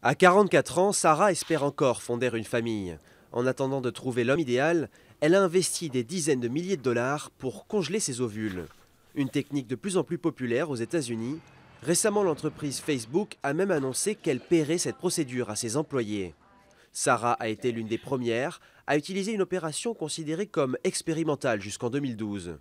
À 44 ans, Sarah espère encore fonder une famille. En attendant de trouver l'homme idéal, elle a investi des dizaines de milliers de dollars pour congeler ses ovules. Une technique de plus en plus populaire aux États-Unis. Récemment, l'entreprise Facebook a même annoncé qu'elle paierait cette procédure à ses employés. Sarah a été l'une des premières à utiliser une opération considérée comme expérimentale jusqu'en 2012.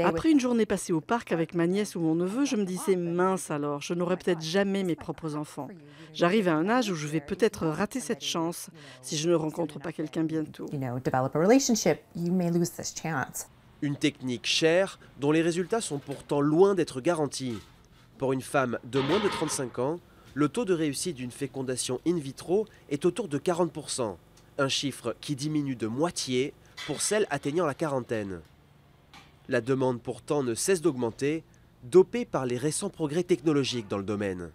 Après une journée passée au parc avec ma nièce ou mon neveu, je me disais mince alors, je n'aurai peut-être jamais mes propres enfants. J'arrive à un âge où je vais peut-être rater cette chance si je ne rencontre pas quelqu'un bientôt. Une technique chère dont les résultats sont pourtant loin d'être garantis. Pour une femme de moins de 35 ans, le taux de réussite d'une fécondation in vitro est autour de 40%, un chiffre qui diminue de moitié pour celles atteignant la quarantaine. La demande pourtant ne cesse d'augmenter, dopée par les récents progrès technologiques dans le domaine.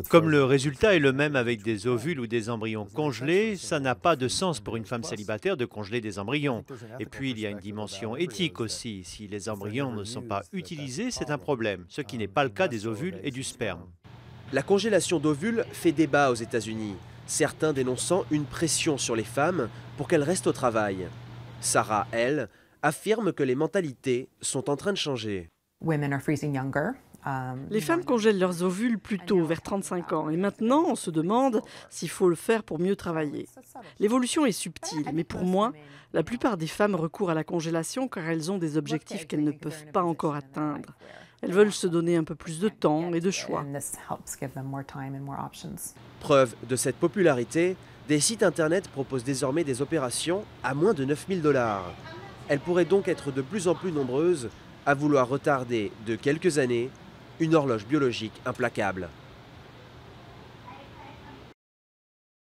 Comme le résultat est le même avec des ovules ou des embryons congelés, ça n'a pas de sens pour une femme célibataire de congeler des embryons. Et puis il y a une dimension éthique aussi. Si les embryons ne sont pas utilisés, c'est un problème, ce qui n'est pas le cas des ovules et du sperme. La congélation d'ovules fait débat aux États-Unis, certains dénonçant une pression sur les femmes pour qu'elles restent au travail. Sarah, elle, affirme que les mentalités sont en train de changer. Les femmes congèlent leurs ovules plus tôt, vers 35 ans, et maintenant on se demande s'il faut le faire pour mieux travailler. L'évolution est subtile, mais pour moi, la plupart des femmes recourent à la congélation car elles ont des objectifs qu'elles ne peuvent pas encore atteindre. Elles veulent se donner un peu plus de temps et de choix. Preuve de cette popularité, des sites internet proposent désormais des opérations à moins de 9 000 $. Elles pourraient donc être de plus en plus nombreuses à vouloir retarder de quelques années une horloge biologique implacable.